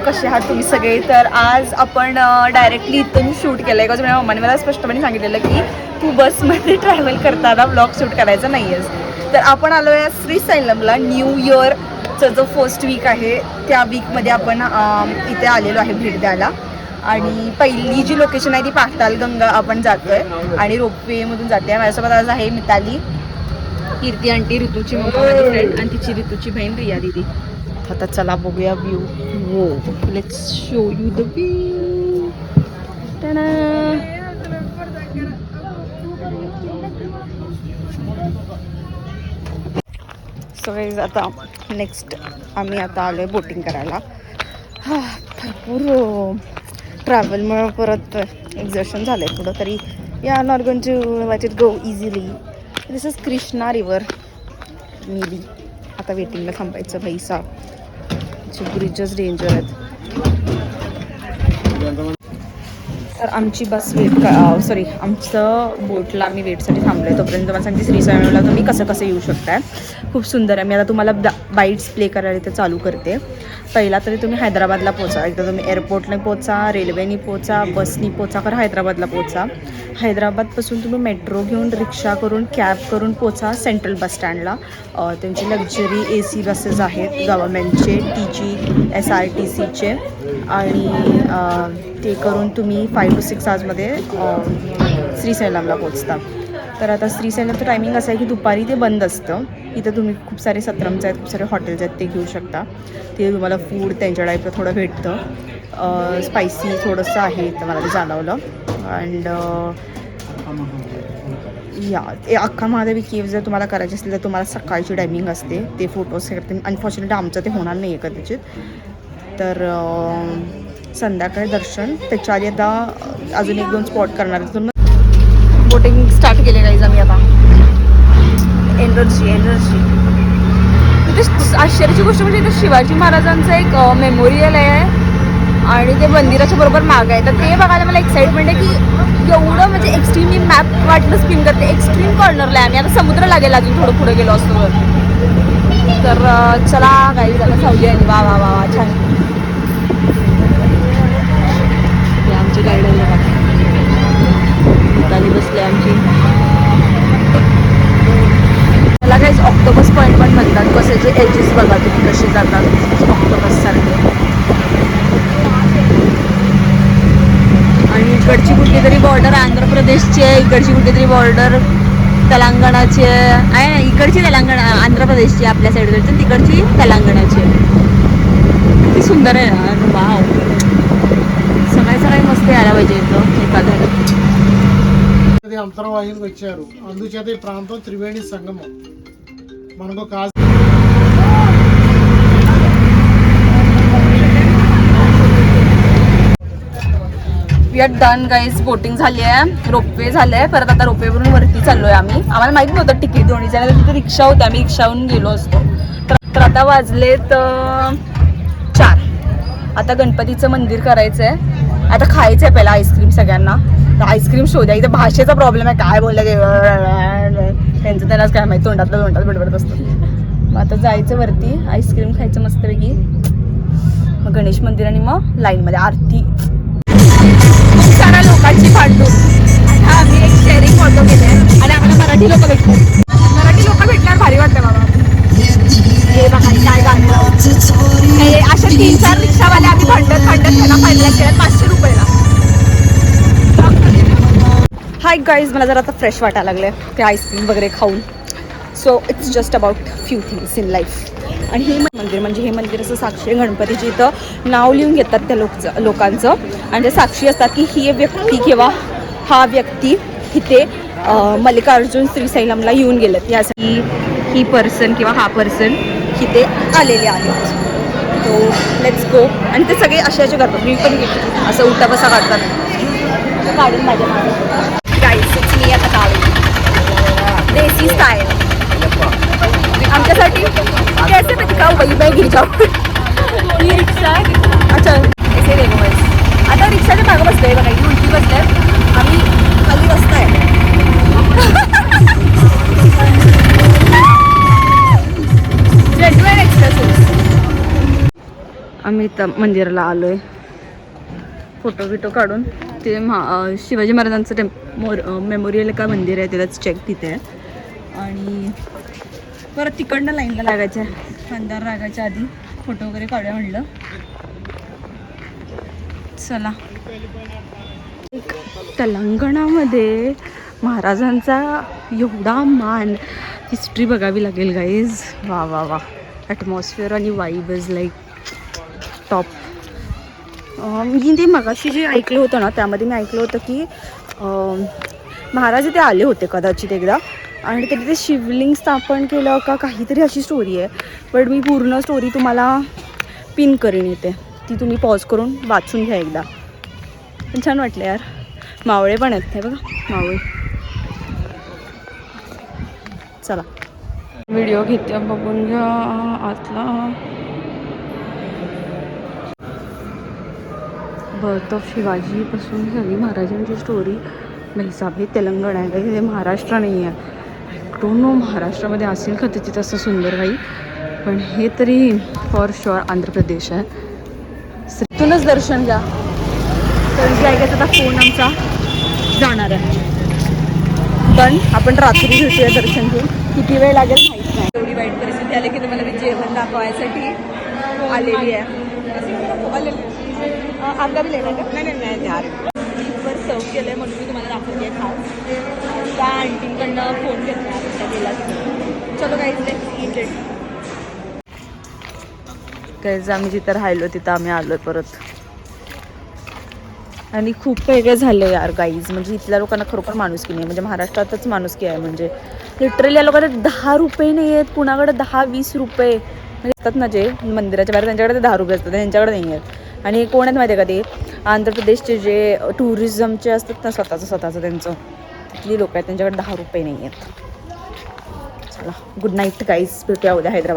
कसे आहात तुम्ही सगळे. तर आज आपण डायरेक्टली इथून शूट केलं आहे. बिकॉज माझ्या मम्माने मला स्पष्टपणे सांगितलेलं की तू बसमध्ये ट्रॅव्हल करताना ब्लॉग शूट करायचा नाही आहेस. तर आपण आलो आहे श्रीशैलमला. न्यू इयरचं जो फर्स्ट वीक आहे त्या वीकमध्ये आपण इथे आलेलो आहे भेट द्यायला. आणि पहिली जी लोकेशन आहे ती पातालगंगा आपण जातो आहे आणि रोपवेमधून जाते आहे. माझ्यासोबत आज आहे मिताली, कीर्ती आंटी, ऋतूची माझी फ्रेंड आणि तिची ऋतूची बहीण रिया दीदी. आता चला बघूया व्ह्यू. हो, let's show you the view. So guys आता नेक्स्ट आम्ही आता आलो आहे बोटिंग करायला. भरपूर ट्रॅव्हलमुळे परत एक्झर्शन झालं आहे थोडं तरी. Yeah not going to let it go easily. This is Krishna river maybe. आता वेटिंगला थांबायचं भाई साहेब. ब्रिजेस डेंजर आहेत. तर आमची बस सॉरी आमचं बोटला आम्ही वेटसाठी थांबलो आहे. तोपर्यंत मला सांगते श्रीशैलमला तुम्ही कसं येऊ शकताय. खूप सुंदर आहे. मी आता तुम्हाला बाईट्स प्ले करायला इथे चालू करते. पहिला तरी तुम्ही हैदराबादला पोचा. एकदा तुम्ही एअरपोर्टने पोचा, रेल्वेनी पोचा, बसनी पोचा, खरं हैदराबादला पोचा. हैदराबादपासून तुम्ही मेट्रो घेऊन, रिक्षा करून, कॅब करून पोचा सेंट्रल बस स्टँडला. त्यांची लक्झरी AC बसेस आहेत गव्हर्मेंटचे, TG, SRTCचे. आणि ते करून तुम्ही 5 to 6 आवर्समध्ये श्रीशैलमला पोचता. तर आता श्रीशैलमचं टायमिंग असं आहे की दुपारी ते बंद असतं. इथं तुम्ही खूप सारे सत्रम्स आहेत, खूप सारे हॉटेल्स आहेत, ते घेऊ शकता. ते तुम्हाला फूड त्यांच्या टाईपचं थोडं भेटतं. स्पायसी थोडंसं आहे तर मला ते जाणवलं. अँड या अख्खा महादेवी केव्ह जर तुम्हाला करायची असेल तर तुम्हाला सकाळची टायमिंग असते. ते फोटोज करते. अनफॉर्च्युनेटली आमचं ते होणार नाही आहे कदाचित. तर संध्याकाळी दर्शन. त्याच्या आधी आता अजून 1-2 स्पॉट करणार आहे. तर बोटिंग स्टार्ट केले गाईज आम्ही आता. एनर्जी तिथे आश्चर्याची गोष्ट म्हणजे इथे शिवाजी महाराजांचं एक मेमोरियल आहे आणि ते मंदिराच्या बरोबर माग आहे. तर ते बघायला मला एक्साइटमेंट आहे की एवढं म्हणजे एक्स्ट्रीम. मी मॅप वाटलं स्पिन करते. एक्स्ट्रीम कॉर्नरला आहे आम्ही. आता समुद्र लागेल अजून थोडं पुढे गेलो असतो. तर चला गाईज आता सावली आली. वा वा वा वा छान. आमची गाईड आहे बघा. बसले आमची. त्याला काहीच ऑक्टोपस पॉईंट पण म्हणतात. बसायचे एजेस बघा तुम्ही कसे जातात ऑक्टोपस सारखे. आणि इकडची कुठली तरी बॉर्डर आंध्र प्रदेशची आहे, इकडची कुठली तरी बॉर्डर तेलंगणाची आहे. इकडची तेलंगणा आंध्र प्रदेशची आपल्या साईडकडची, तिकडची तेलंगणाची आहे. किती सुंदर आहे ना. वाव, सकाळी मस्त यायला पाहिजे इथं एखाद्या. అంతర్వాయువులు వచ్చారు. అందుచేత ఈ ప్రాంతం త్రివేణి సంగమం. మనకు we are done guys. Boating झाली आहे, रोपवे झालं आहे. परत आता रोपवेवरून वरती चाललो आहे आम्ही. आम्हाला माहीत नव्हतं तिकीट दोन्ही जण. तिथे रिक्षा होती, आम्ही रिक्षाहून गेलो असतो. तर आता वाजलेत 4. आता गणपतीचं मंदिर करायचं आहे. आता खायचं आहे पहिला आईस्क्रीम सगळ्यांना. तर आईस्क्रीम शोध्या. इथं भाषेचा प्रॉब्लेम आहे. काय बोललं त्यांचं त्यांनाच काय माहिती. तोंडात बडबडत असतो. मग आता जायचं वरती, आईस्क्रीम खायचं मस्तपैकी. मग गणेश मंदिर आणि मग लाईनमध्ये आरती. खूप साऱ्या लोकांची फाटून आता आम्ही एक शेअरिंग फोटो केले आणि आम्हाला मराठी लोक भेटल्यावर भारी वाटतं बाबा. हे बघा काय गाणं. हे अशा 3-4 रिक्षावाले आम्ही भांडत त्यांना फायनल केलं 500 रुपयाला. हाय गाईज, मला जरा आता फ्रेश वाटायला लागलं आहे ते आईस्क्रीम वगैरे खाऊन. So it's just about few things in life. आणि हे मंदिर म्हणजे हे मंदिर असं साक्षी गणपतीची इथं नाव लिहून घेतात त्या लोकांचं. आणि ते साक्षी असतात की ही व्यक्ती किंवा हा व्यक्ती इथे मल्लिकार्जुन श्रीशैलमला येऊन गेलेत. यासाठी ही पर्सन किंवा हा पर्सन इथे आलेले आहेत. तो लेट्स गो. आणि ते सगळे असे करतात. मी पण असं उठा बसा काढतात. काढून माझ्या गाईच मी आता काढून देसी स्टाईल आमच्यासाठी. कैसे मैं दिखाऊं भाई, मैं गिर जाऊं. ही रिक्षा आहे. अच्छा ऐसे देखो बस. आता रिक्षाच्या मागं बसतोय बघा. ही उलटी बसते. आम्ही खाली रस्ता आहे. Genuine expressive. आम्ही त्या मंदिराला आलो आहे. फोटो बिटो काढून ते शिवाजी महाराजांचं मेमोरियल का मंदिर आहे त्यालाच चेक तिथे आहे. आणि परत तिकडनं लाईनला लागायचं आहे. अंधार लागायच्या आधी फोटो वगैरे काढूया म्हणलं. चला. तेलंगणामध्ये महाराजांचा एवढा मान, हिस्ट्री बघावी लागेल गाईज. वा वा वा. ॲटमॉस्फिअर आणि वाईब इज लाईक टॉप. मी ते मगाशी जे ऐकलं होतं ना त्यामध्ये मी ऐकलं होतं की महाराज इथे आले होते कदाचित एकदा आणि त्यांनी ते शिवलिंग स्थापन केलं का काहीतरी अशी स्टोरी आहे. बट मी पूर्ण स्टोरी तुम्हाला पिन करीन इथे, ती तुम्ही पॉज करून वाचून घ्या एकदा. पण छान वाटलं यार. मावळे पण आहेत हे बघा, मावळे. चला व्हिडिओ घेते बघून घ्या आतला. बर्थ ऑफ शिवाजीपासून सगळी महाराजांची स्टोरी हिसाब. हे तेलंगणा आहे, हे महाराष्ट्र नाही आहे. डोंट नो महाराष्ट्रामध्ये असेल का त्याची तसं सुंदर काही, पण हे तरी फॉर शुअर आंध्र प्रदेश आहे. तिथूनच दर्शन घ्या. तर जे ऐकायचं आता फोन आमचा जाणार आहे. पण आपण रात्री भेटूया दर्शन घेऊन. किती वेळ लागेल माहीत नाही. एवढी वाईट परिस्थिती आली की तुम्हाला मी जेवण दाखवायसाठी आलेली आहे. आपला बी लेणार का? नाही वर सर्व केलं आहे म्हणून मी तुम्हाला दाखवते आहे खास. त्या आंटीकडनं फोन घेतला त्या गेला. चलो काहीच काहीच आम्ही जिथं राहिलो तिथं आम्ही आलो आहे परत. आणि खूप वेगळं झालं यार गाईज. म्हणजे इथल्या लोकांना खरोखर माणुसकी नाही. म्हणजे महाराष्ट्रातच माणुसकी आहे. म्हणजे लिटरली या लोकांना 10 रुपये नाही आहेत, कुणाकडे 10-20 रुपये म्हणजे असतात ना जे मंदिराच्या बाहेर, त्यांच्याकडे 10 रुपये असतात, त्यांच्याकडे नाही आहेत. आणि कोण आहेत माहिती आहे का ते आंध्र प्रदेशचे जे टुरिझमचे असतात ना स्वतःचं त्यांचं, तिथली लोक आहेत, त्यांच्याकडे 10 रुपये नाही आहेत. चला गुड नाईट गाईज. भेटूया उद्या हैदराबाद.